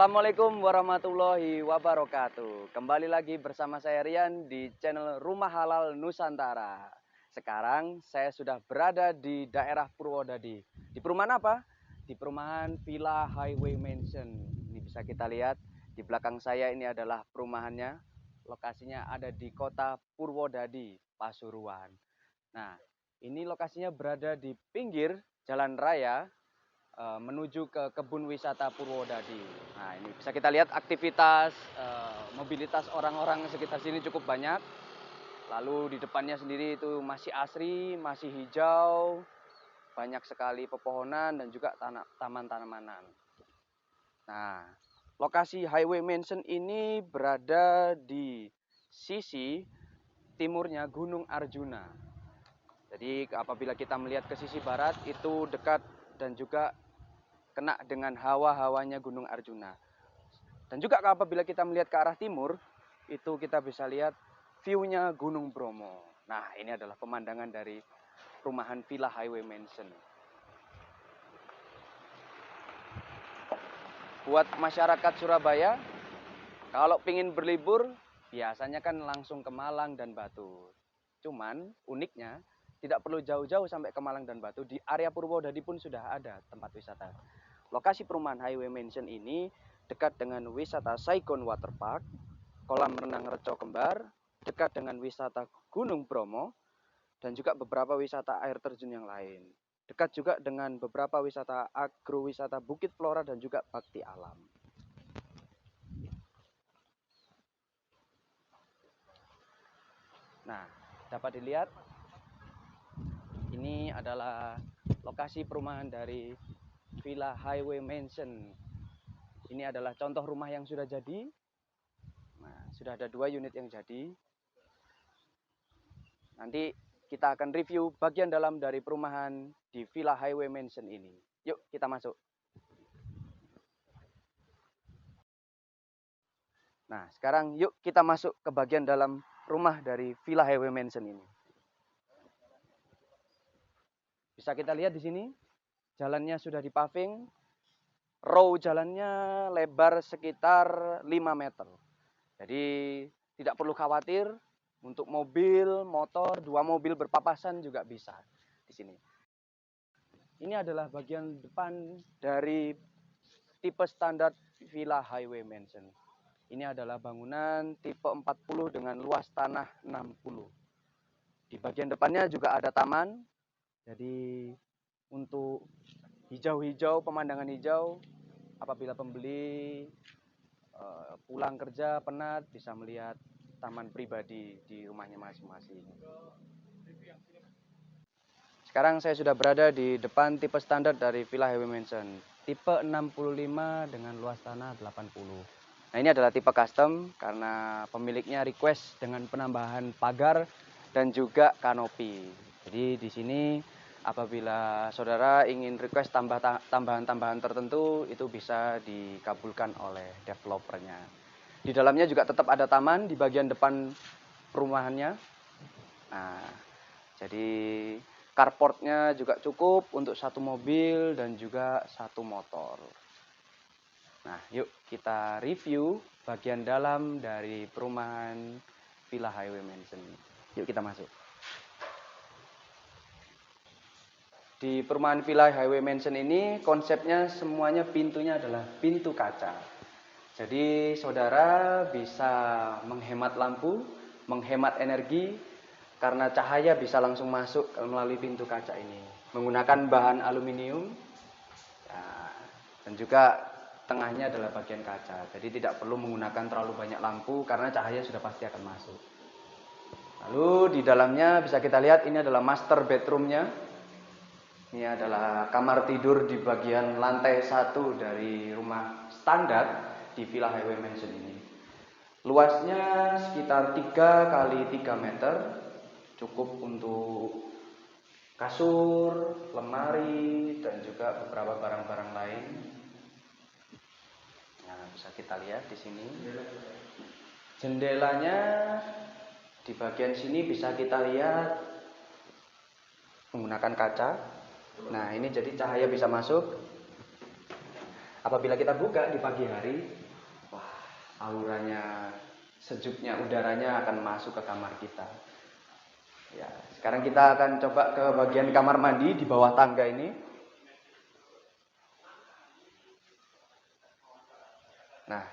Assalamualaikum warahmatullahi wabarakatuh. Kembali lagi bersama saya Rian di channel Rumah Halal Nusantara. Sekarang saya sudah berada di daerah Purwodadi. Di perumahan apa? Di perumahan Villa Highway Mansion. Ini bisa kita lihat di belakang saya, ini adalah perumahannya. Lokasinya ada di kota Purwodadi, Pasuruan. Nah, ini lokasinya berada di pinggir jalan raya menuju ke kebun wisata Purwodadi. Nah, ini bisa kita lihat aktivitas mobilitas orang-orang sekitar sini cukup banyak. Lalu di depannya sendiri itu masih asri, masih hijau, banyak sekali pepohonan dan juga taman-tanaman. Nah, lokasi Highway Mansion ini berada di sisi timurnya Gunung Arjuna. Jadi apabila kita melihat ke sisi barat itu dekat dan juga kena dengan hawa-hawanya Gunung Arjuna. Dan juga apabila kita melihat ke arah timur, itu kita bisa lihat view-nya Gunung Bromo. Nah, ini adalah pemandangan dari perumahan Villa Highway Mansion. Buat masyarakat Surabaya, kalau ingin berlibur, biasanya kan langsung ke Malang dan Batu. Cuman uniknya, tidak perlu jauh-jauh sampai ke Malang dan Batu, di area Purwodadi pun sudah ada tempat wisata. Lokasi perumahan Highway Mansion ini dekat dengan wisata Saigon Waterpark, kolam renang Reco Kembar, dekat dengan wisata Gunung Bromo, dan juga beberapa wisata air terjun yang lain. Dekat juga dengan beberapa wisata agrowisata Bukit Flora dan juga Bakti Alam. Nah, dapat dilihat, ini adalah lokasi perumahan dari Villa Highway Mansion. Ini adalah contoh rumah yang sudah jadi. Nah, sudah ada 2 unit yang jadi. Nanti kita akan review bagian dalam dari perumahan di Villa Highway Mansion ini. Yuk kita masuk. Nah, sekarang yuk kita masuk ke bagian dalam rumah dari Villa Highway Mansion ini. Bisa kita lihat di sini, jalannya sudah dipaving. Row jalannya lebar sekitar 5 meter. Jadi tidak perlu khawatir untuk mobil, motor, 2 mobil berpapasan juga bisa di sini. Ini adalah bagian depan dari tipe standar Villa Highway Mansion. Ini adalah bangunan tipe 40 dengan luas tanah 60. Di bagian depannya juga ada taman. Jadi untuk hijau-hijau, pemandangan hijau, apabila pembeli pulang kerja penat bisa melihat taman pribadi di rumahnya masing-masing. Sekarang saya sudah berada di depan tipe standar dari Villa Highway Mansion, tipe 65 dengan luas tanah 80. Nah, ini adalah tipe custom karena pemiliknya request dengan penambahan pagar dan juga kanopi. Jadi di sini apabila saudara ingin request tambahan-tambahan tertentu, itu bisa dikabulkan oleh developernya. Di dalamnya juga tetap ada taman di bagian depan perumahannya. Nah, jadi carportnya juga cukup untuk 1 mobil dan juga 1 motor. Nah, yuk kita review bagian dalam dari perumahan Villa Highway Mansion. Yuk kita masuk. Di perumahan Villa Highway Mansion ini konsepnya semuanya pintunya adalah pintu kaca. Jadi saudara bisa menghemat lampu, menghemat energi karena cahaya bisa langsung masuk melalui pintu kaca ini. Menggunakan bahan aluminium dan juga tengahnya adalah bagian kaca. Jadi tidak perlu menggunakan terlalu banyak lampu karena cahaya sudah pasti akan masuk. Lalu di dalamnya bisa kita lihat ini adalah master bedroomnya. Ini adalah kamar tidur di bagian lantai 1 dari rumah standar di Villa Highway Mansion ini. Luasnya sekitar 3 kali 3 meter, cukup untuk kasur, lemari, dan juga beberapa barang-barang lain. Nah, bisa kita lihat di sini. Jendelanya di bagian sini bisa kita lihat menggunakan kaca. Nah, ini jadi cahaya bisa masuk. Apabila kita buka di pagi hari, wah, auranya, sejuknya udaranya akan masuk ke kamar kita. Ya, sekarang kita akan coba ke bagian kamar mandi di bawah tangga ini. Nah,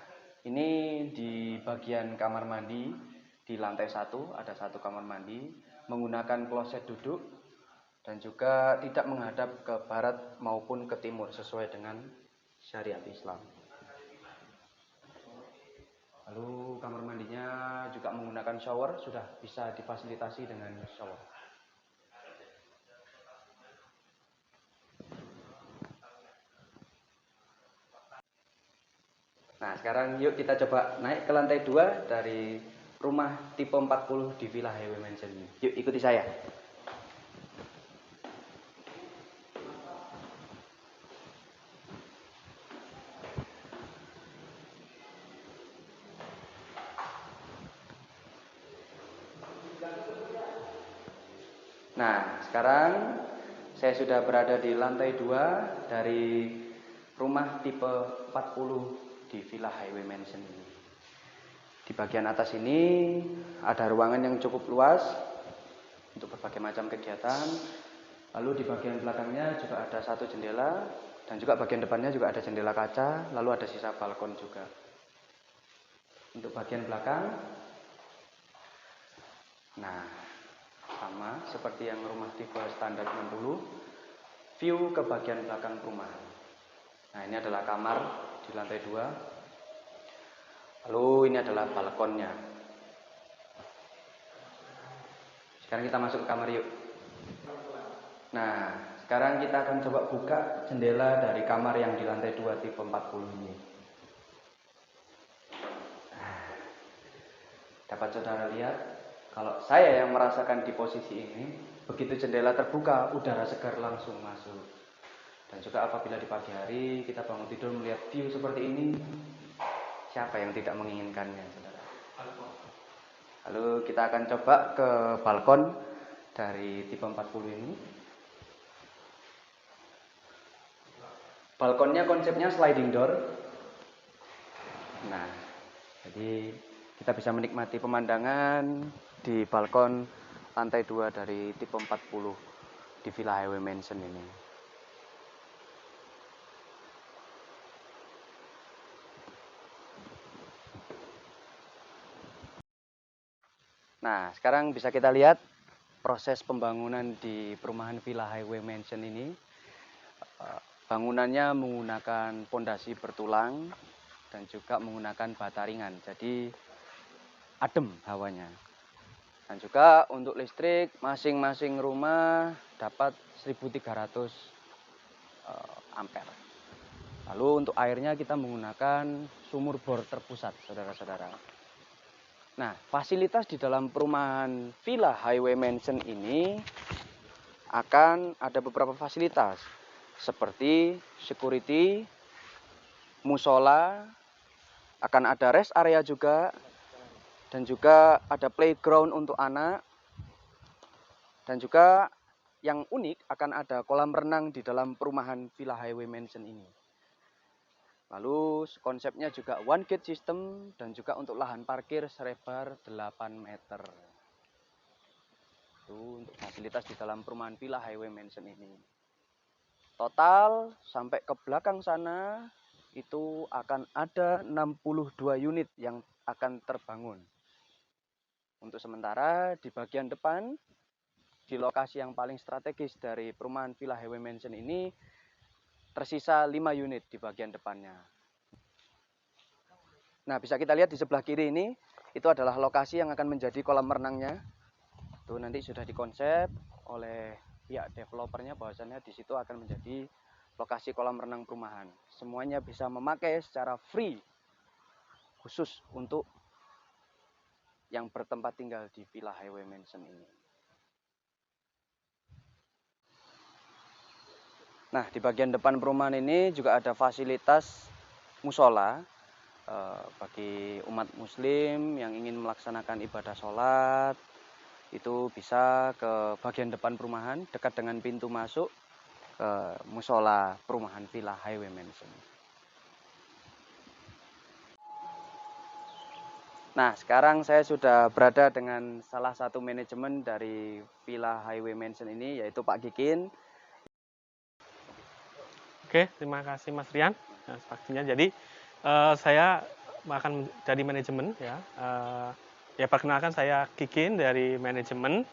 ini di bagian kamar mandi di lantai 1 ada satu kamar mandi menggunakan kloset duduk dan juga tidak menghadap ke barat maupun ke timur sesuai dengan syariat Islam. Lalu kamar mandinya juga menggunakan shower, sudah bisa difasilitasi dengan shower. Nah, sekarang yuk kita coba naik ke lantai 2 dari rumah tipe 40 di Villa Highway Mansion ini. Yuk ikuti saya. Nah, sekarang saya sudah berada di lantai 2 dari rumah tipe 40 di Villa Highway Mansion ini. Di bagian atas ini ada ruangan yang cukup luas untuk berbagai macam kegiatan. Lalu di bagian belakangnya juga ada satu jendela dan juga bagian depannya juga ada jendela kaca, lalu ada sisa balkon juga. Untuk bagian belakang, nah, sama seperti yang rumah tipe standar 60, view ke bagian belakang rumah. Nah, ini adalah kamar di lantai 2. Lalu ini adalah balkonnya. Sekarang kita masuk ke kamar yuk. Nah, sekarang kita akan coba buka jendela dari kamar yang di lantai 2 tipe 40 ini. Nah, dapat saudara lihat, kalau saya yang merasakan di posisi ini, begitu jendela terbuka, udara segar langsung masuk. Dan juga apabila di pagi hari kita bangun tidur melihat view seperti ini, siapa yang tidak menginginkannya, saudara? Lalu kita akan coba ke balkon dari tipe 40 ini. Balkonnya konsepnya sliding door. Nah, jadi kita bisa menikmati pemandangan di balkon lantai 2 dari tipe 40 di Villa Highway Mansion ini. Nah, sekarang bisa kita lihat proses pembangunan di perumahan Villa Highway Mansion ini. Bangunannya menggunakan pondasi bertulang dan juga menggunakan bata ringan. Jadi adem hawanya. Dan juga untuk listrik masing-masing rumah dapat 1300 ampere. Lalu untuk airnya kita menggunakan sumur bor terpusat, saudara-saudara. Nah, fasilitas di dalam perumahan Villa Highway Mansion ini akan ada beberapa fasilitas seperti security, musola, akan ada rest area juga, dan juga ada playground untuk anak, dan juga yang unik akan ada kolam renang di dalam perumahan Villa Highway Mansion ini. Lalu konsepnya juga one gate system dan juga untuk lahan parkir selebar 8 meter. Itu untuk fasilitas di dalam perumahan Villa Highway Mansion ini. Total sampai ke belakang sana itu akan ada 62 unit yang akan terbangun. Untuk sementara di bagian depan, di lokasi yang paling strategis dari perumahan Villa Highway Mansion ini, tersisa 5 unit di bagian depannya. Nah, bisa kita lihat di sebelah kiri ini, itu adalah lokasi yang akan menjadi kolam renangnya. Itu nanti sudah dikonsep oleh pihak developernya bahwasannya di situ akan menjadi lokasi kolam renang perumahan. Semuanya bisa memakai secara free, khusus untuk yang bertempat tinggal di Villa Highway Mansion ini. Nah, di bagian depan perumahan ini juga ada fasilitas musola bagi umat muslim yang ingin melaksanakan ibadah sholat. Itu bisa ke bagian depan perumahan dekat dengan pintu masuk ke musola perumahan Villa Highway Mansion. Nah, sekarang saya sudah berada dengan salah satu manajemen dari Villa Highway Mansion ini, yaitu Pak Kikin. Oke, terima kasih Mas Rian vaksinnya. Jadi saya akan jadi manajemen ya. Ya perkenalkan saya Kikin dari manajemen.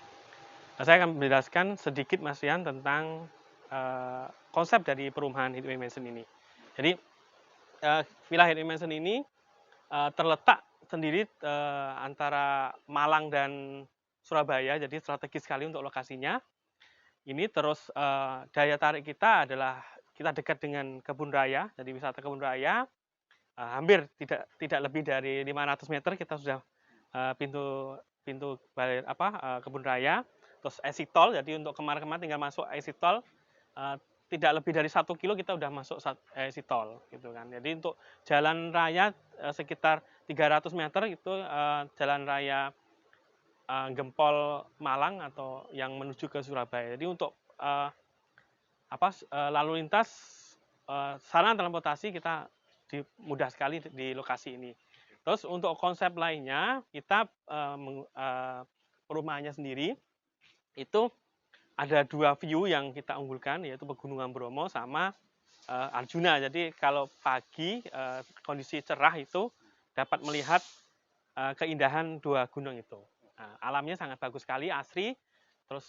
Nah, saya akan menjelaskan sedikit Mas Rian tentang konsep dari perumahan Hitway Mansion ini. Jadi Villa Hitway Mansion ini terletak sendiri antara Malang dan Surabaya, jadi strategis sekali untuk lokasinya. Ini terus daya tarik kita adalah kita dekat dengan kebun raya, jadi wisata kebun raya. Hampir tidak lebih dari 500 meter kita sudah pintu pintu kebun raya. Terus exit tol, jadi untuk kemana-kemana tinggal masuk exit tol. Tidak lebih dari 1 kilo kita udah masuk exit tol, gitu kan. Jadi untuk jalan raya sekitar 300 meter itu jalan raya Gempol Malang atau yang menuju ke Surabaya. Jadi untuk lalu lintas sarana transportasi kita mudah sekali di lokasi ini. Terus untuk konsep lainnya kita perumahannya sendiri itu ada 2 view yang kita unggulkan, yaitu Pegunungan Bromo sama Arjuna. Jadi kalau pagi kondisi cerah itu dapat melihat keindahan 2 gunung itu. Nah, alamnya sangat bagus sekali, asri, terus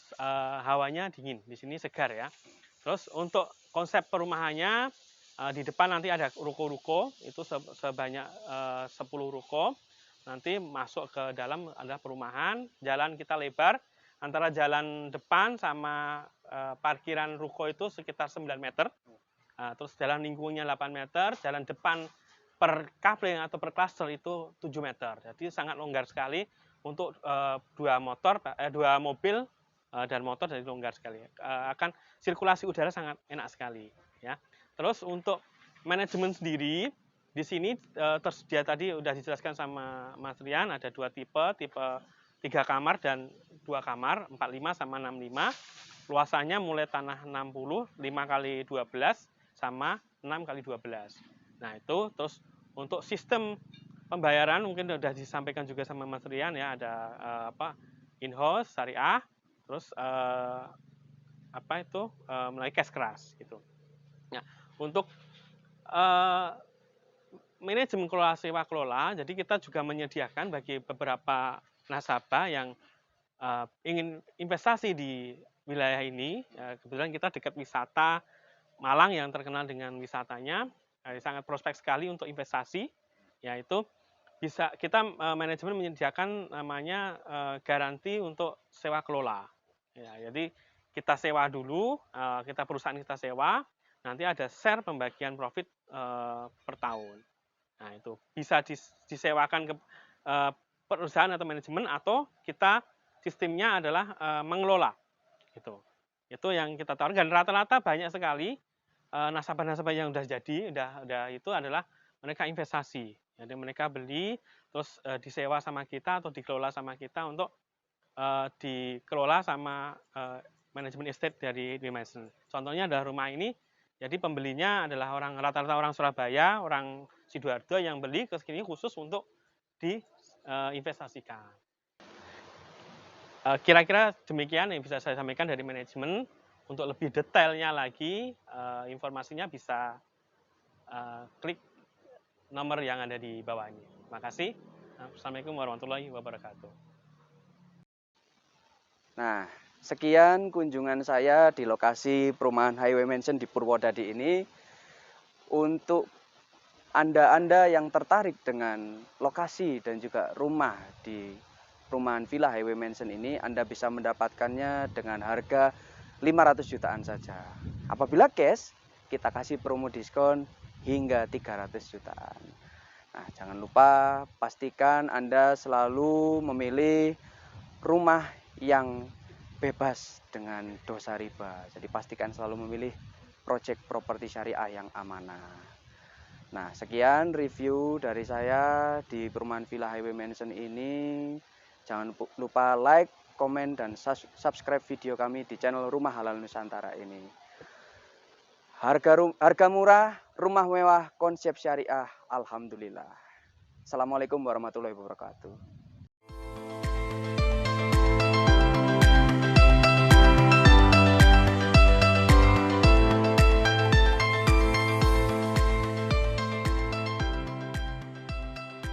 hawanya dingin. Di sini segar ya. Terus untuk konsep perumahannya di depan nanti ada ruko-ruko, itu sebanyak 10 ruko. Nanti masuk ke dalam ada perumahan, jalan kita lebar, antara jalan depan sama parkiran ruko itu sekitar 9 meter. Terus jalan lingkungnya 8 meter, jalan depan per coupling atau per cluster itu 7 meter. Jadi sangat longgar sekali untuk dua mobil dan motor, jadi longgar sekali. Akan sirkulasi udara sangat enak sekali ya. Terus untuk manajemen sendiri di sini tersedia tadi udah dijelaskan sama Mas Rian, ada 2 tipe 3 kamar dan 2 kamar, 45 sama 65. Luasannya mulai tanah 60, 5 kali 12 sama 6 kali 12. Nah, itu terus untuk sistem pembayaran mungkin sudah disampaikan juga sama Mas Rian ya, ada in-house, syariah, terus melalui cash keras gitu. Nah, untuk manajemen kelola sewa kelola, jadi kita juga menyediakan bagi beberapa nasabah yang ingin investasi di wilayah ini. Kebetulan kita dekat wisata Malang yang terkenal dengan wisatanya, sangat prospek sekali untuk investasi, yaitu bisa kita manajemen menyediakan namanya garansi untuk sewa kelola. Ya, jadi kita sewa dulu, perusahaan kita sewa, nanti ada share pembagian profit per tahun. Nah, itu bisa disewakan ke perusahaan atau manajemen, atau kita sistemnya adalah mengelola gitu. Itu yang kita tawarkan, dan rata-rata banyak sekali nasabah-nasabah yang udah jadi, udah itu adalah mereka investasi. Jadi mereka beli terus disewa sama kita atau dikelola sama kita untuk dikelola sama manajemen estate dari Dimension. Contohnya adalah rumah ini, jadi pembelinya adalah rata-rata orang Surabaya, orang Sidoarjo yang beli ke sini khusus untuk diinvestasikan. Kira-kira demikian yang bisa saya sampaikan dari manajemen. Untuk lebih detailnya lagi, informasinya bisa klik nomor yang ada di bawah ini. Terima kasih. Assalamualaikum warahmatullahi wabarakatuh. Nah, sekian kunjungan saya di lokasi perumahan Highway Mansion di Purwodadi ini. Untuk Anda yang tertarik dengan lokasi dan juga rumah di perumahan Villa Highway Mansion ini, Anda bisa mendapatkannya dengan harga 500 jutaan saja. Apabila cash, kita kasih promo diskon hingga 300 jutaan. Nah, jangan lupa pastikan Anda selalu memilih rumah yang bebas dengan dosa riba. Jadi pastikan selalu memilih proyek properti syariah yang amanah. Nah, sekian review dari saya di perumahan Villa Highway Mansion ini. Jangan lupa like, komen, dan subscribe video kami di channel Rumah Halal Nusantara ini. Harga murah, rumah mewah, konsep syariah, alhamdulillah. Assalamualaikum warahmatullahi wabarakatuh.